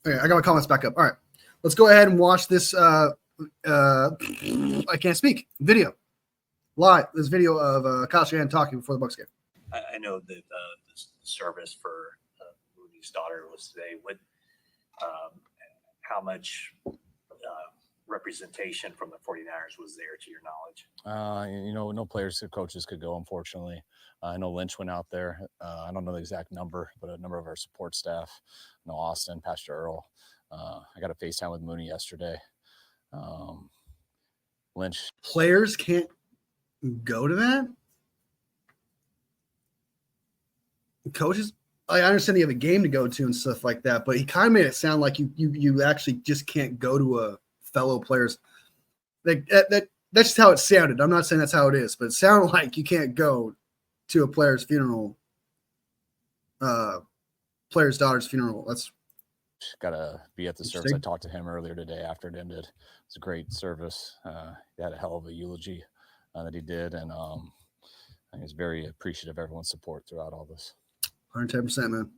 Okay, I got my comments back up. All right, let's go ahead and watch this. I can't speak. Video live. This video of Kyle Shanahan talking before the Bucs game. I know that the service for Mooney's daughter was today. How much representation from the 49ers was there, to your knowledge? No players or coaches could go, unfortunately. I know Lynch went out there. I don't know the exact number, but a number of our support staff. I know Austin, Pastor Earl. I got a FaceTime with Mooney yesterday. Lynch. Players can't go to that? Coaches? I understand you have a game to go to and stuff like that, but he kind of made it sound like you actually just can't go to a fellow player's. Like that's just how it sounded. I'm not saying that's how it is, but it sounded like you can't go to a player's funeral, player's daughter's funeral. That's gotta be at the service. I talked to him earlier today after it ended. It's a great service. He had a hell of a eulogy that he did, and he was very appreciative of everyone's support throughout all this. 110%, man.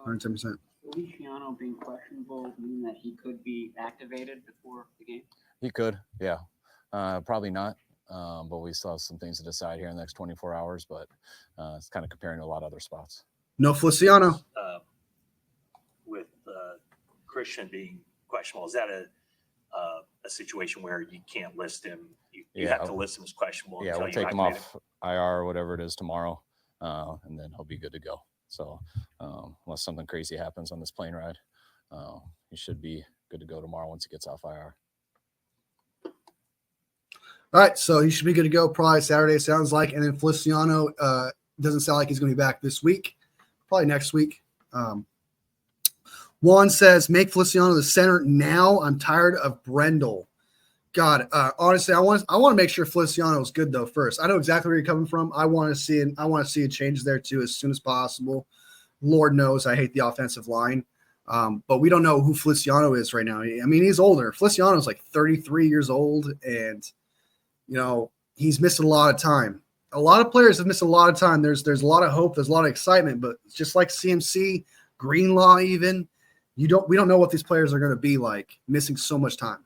110%. Feliciano being questionable mean that he could be activated before the game? He could, yeah. Probably not, but we still have some things to decide here in the next 24 hours, but it's kind of comparing to a lot of other spots. No Feliciano. With Christian being questionable, is that a situation where you can't list him? You have to list him as questionable. Yeah, we'll take him off IR or whatever it is tomorrow, and then he'll be good to go. So unless something crazy happens on this plane ride, he should be good to go tomorrow once he gets off IR. All right, so he should be good to go probably Saturday, sounds like. And then Feliciano doesn't sound like he's going to be back this week, probably next week. Juan says, make Feliciano the center now. I'm tired of Brendel. God, honestly, I want to make sure Feliciano is good though. First, I know exactly where you're coming from. I want to see a change there too as soon as possible. Lord knows I hate the offensive line, but we don't know who Feliciano is right now. I mean, he's older. Feliciano's like 33 years old, and he's missing a lot of time. A lot of players have missed a lot of time. There's a lot of hope. There's a lot of excitement, but just like CMC, Greenlaw, even we don't know what these players are going to be like, missing so much time.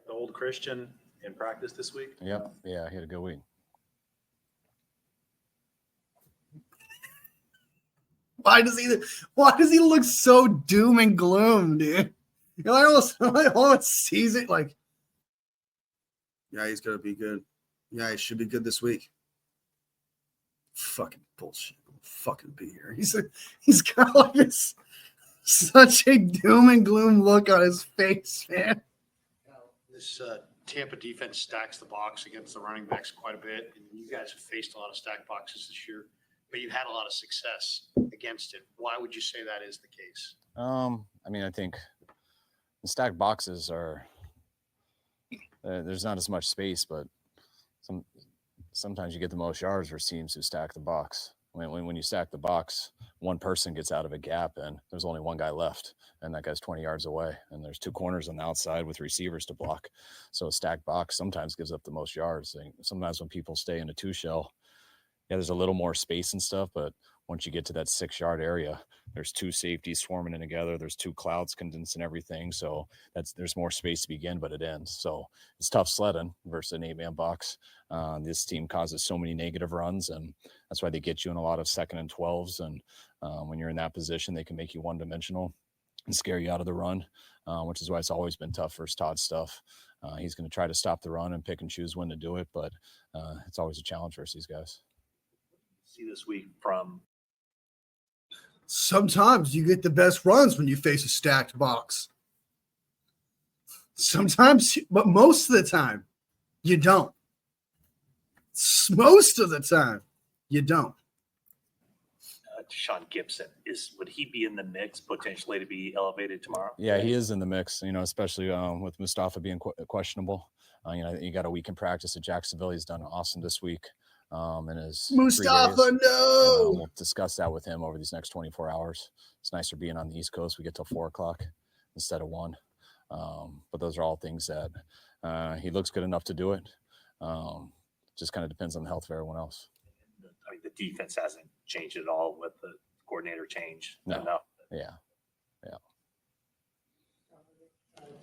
The old Christian in practice this week. Yep. Yeah, he had a good week. Why does he look so doom and gloom, dude? I almost sees it like, yeah, he's gonna be good. Yeah, he should be good this week. Fucking bullshit. I'll fucking be here. He's got like this such a doom and gloom look on his face, man. This Tampa defense stacks the box against the running backs quite a bit, and you guys have faced a lot of stacked boxes this year, but you've had a lot of success against it. Why would you say that is the case? I think the stacked boxes are there's not as much space, but sometimes you get the most yards for teams who stack the box. When you stack the box, one person gets out of a gap and there's only one guy left, and that guy's 20 yards away, and there's two corners on the outside with receivers to block. So a stacked box sometimes gives up the most yards. Sometimes when people stay in a two shell, there's a little more space and stuff, but once you get to that 6 yard area, there's two safeties swarming in together. There's two clouds condensing everything. So there's more space to begin, but it ends. So it's tough sledding versus an 8-man box. This team causes so many negative runs, and that's why they get you in a lot of 2nd and 12s. And when you're in that position, they can make you one-dimensional and scare you out of the run, which is why it's always been tough versus Todd's stuff. He's going to try to stop the run and pick and choose when to do it, but it's always a challenge versus these guys. See this week from sometimes you get the best runs when you face a stacked box. Sometimes, but most of the time, you don't. Most of the time, you don't. Deshaun Gibson, would he be in the mix potentially to be elevated tomorrow? Yeah, he is in the mix, especially with Mustafa being questionable. He got a week in practice at Jacksonville. He's done awesome this week. And his Mustafa, no. We'll discuss that with him over these next 24 hours. It's nicer being on the East Coast. We get till 4:00 instead of 1. But those are all things that he looks good enough to do it. Just kind of depends on the health of everyone else. The defense hasn't changed at all with the coordinator change No. enough. Yeah.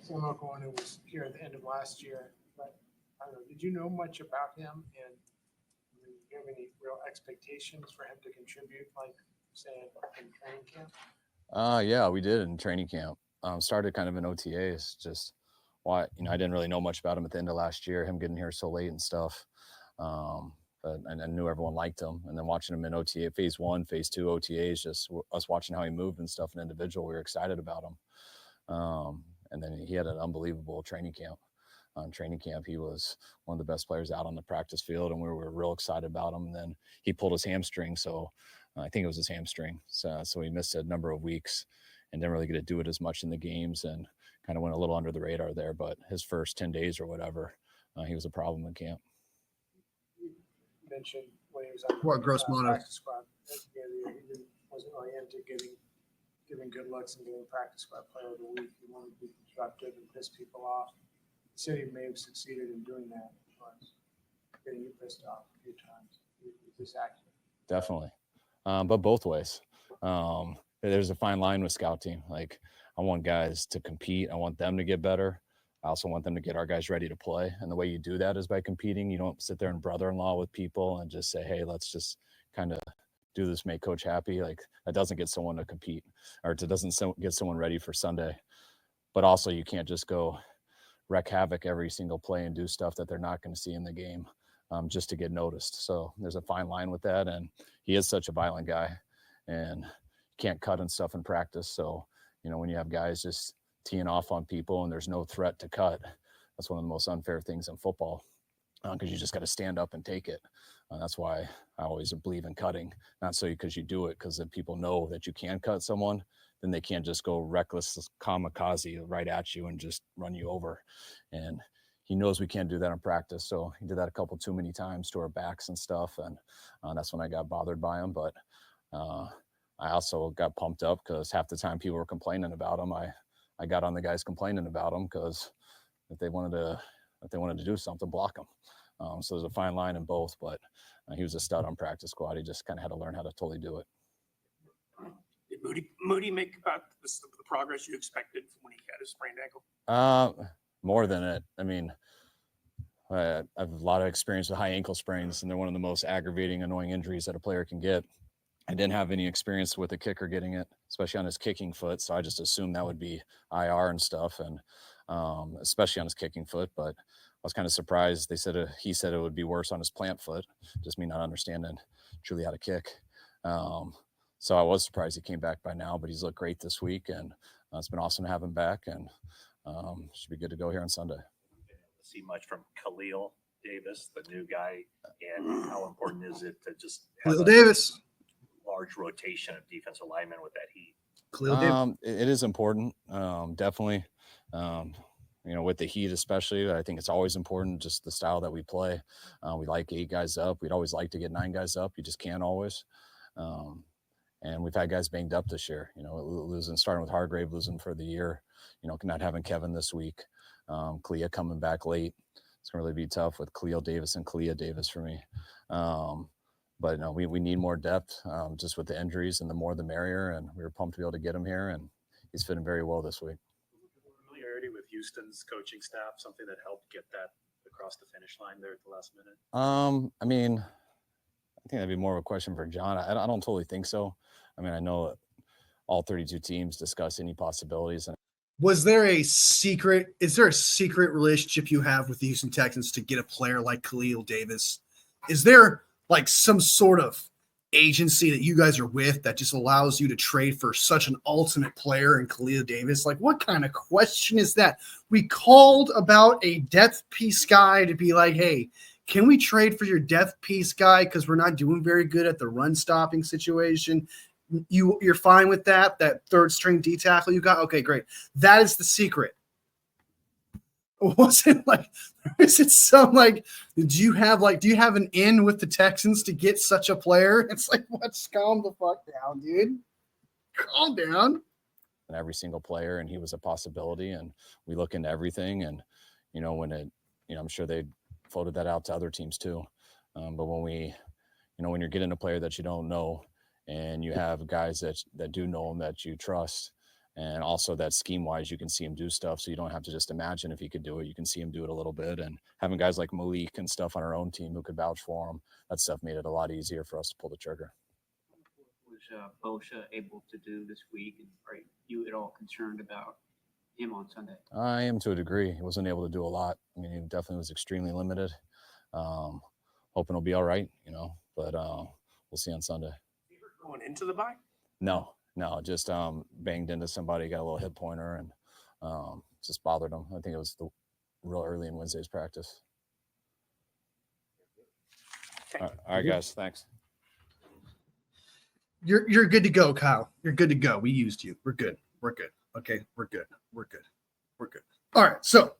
Sam Oklahoma was here at the end of last year, but I don't know, did you know much about him? And do you have any real expectations for him to contribute, like, say, in training camp? Yeah, we did in training camp. Started kind of in OTAs, just why, I didn't really know much about him at the end of last year, him getting here so late and stuff. But I knew everyone liked him. And then watching him in OTA, phase 1, phase 2 OTAs, just us watching how he moved and stuff, an individual, we were excited about him. And then he had an unbelievable training camp. On training camp, he was one of the best players out on the practice field, and we were real excited about him. And then he pulled his hamstring, so I think it was his hamstring. So he missed a number of weeks and didn't really get to do it as much in the games, and kind of went a little under the radar there. But his first 10 days or whatever, he was a problem in camp. You mentioned when he was on What, gross mono? practice squad, he wasn't really into giving good looks and getting practice squad player of the week. He wanted to be disruptive and piss people off. The city may have succeeded in doing that, was getting you pissed off a few times. Is this accurate? Definitely. But both ways. There's a fine line with scout team. Like, I want guys to compete. I want them to get better. I also want them to get our guys ready to play. And the way you do that is by competing. You don't sit there and brother-in-law with people and just say, hey, let's just kind of do this, make coach happy. Like, that doesn't get someone to compete, or it doesn't get someone ready for Sunday. But also, you can't just go wreak havoc every single play and do stuff that they're not going to see in the game just to get noticed. So there's a fine line with that. And he is such a violent guy, and can't cut and stuff in practice. So, when you have guys just teeing off on people and there's no threat to cut, that's one of the most unfair things in football, because you just got to stand up and take it. That's why I always believe in cutting, not so because you do it, because if people know that you can cut someone, then they can't just go reckless kamikaze right at you and just run you over. And he knows we can't do that in practice. So he did that a couple too many times to our backs and stuff. And that's when I got bothered by him. But I also got pumped up because half the time people were complaining about him. I got on the guys complaining about him, because if they wanted to do something, block him. So there's a fine line in both, but he was a stud on practice squad. He just kind of had to learn how to totally do it. Did Moody make about the progress you expected from when he had his sprained ankle? More than it. I mean, I have a lot of experience with high ankle sprains, and they're one of the most aggravating, annoying injuries that a player can get. I didn't have any experience with a kicker getting it, especially on his kicking foot. So I just assumed that would be IR and stuff, and especially on his kicking foot. But I was kind of surprised. He said it would be worse on his plant foot, just me not understanding truly how to kick. So I was surprised he came back by now, but he's looked great this week, and it's been awesome to have him back, and should be good to go here on Sunday. See much from Khalil Davis, the new guy, and how important is it to just have Khalil Davis, large rotation of defensive linemen with that heat? Khalil Davis. It is important, definitely. With the heat especially, I think it's always important, just the style that we play. We like 8 guys up. We'd always like to get 9 guys up. You just can't always. And we've had guys banged up this year, starting with Hargrave, losing for the year, not having Kevin this week. Clea coming back late. It's going to really be tough with Khalil Davis and Clea Davis for me. But no, we need more depth just with the injuries, and the more the merrier. And we were pumped to be able to get him here, and he's fitting very well this week. Familiarity with Houston's coaching staff, something that helped get that across the finish line there at the last minute? I mean, I think that'd be more of a question for John. I don't totally think so. I mean, I know all 32 teams discuss any possibilities. And is there a secret relationship you have with the Houston Texans to get a player like Khalil Davis? Is there like some sort of agency that you guys are with that just allows you to trade for such an ultimate player in Khalil Davis? Like, what kind of question is that? We called about a depth piece guy to be like, hey, can we trade for your depth piece guy because we're not doing very good at the run stopping situation? You're fine with that third string D tackle you got? Okay, great. That is the secret. Was it like, is it some like, do you have an in with the Texans to get such a player? It's like, what's calm the fuck down, dude. Calm down. And every single player, and he was a possibility, and we look into everything. And, I'm sure they floated that out to other teams too. But when when you're getting a player that you don't know, and you have guys that do know him, that you trust. And also that scheme wise, you can see him do stuff. So you don't have to just imagine if he could do it. You can see him do it a little bit. And having guys like Malik and stuff on our own team who could vouch for him, that stuff made it a lot easier for us to pull the trigger. Was Bosha able to do this week? And are you at all concerned about him on Sunday? I am to a degree. He wasn't able to do a lot. I mean, he definitely was extremely limited. Hoping he'll be all right, but we'll see on Sunday. Going into the bye? No, just banged into somebody, got a little hip pointer, and just bothered him. I think it was real early in Wednesday's practice. All right, guys, thanks. You're good to go, Kyle. You're good to go. We used you. We're good. Okay, we're good. All right, so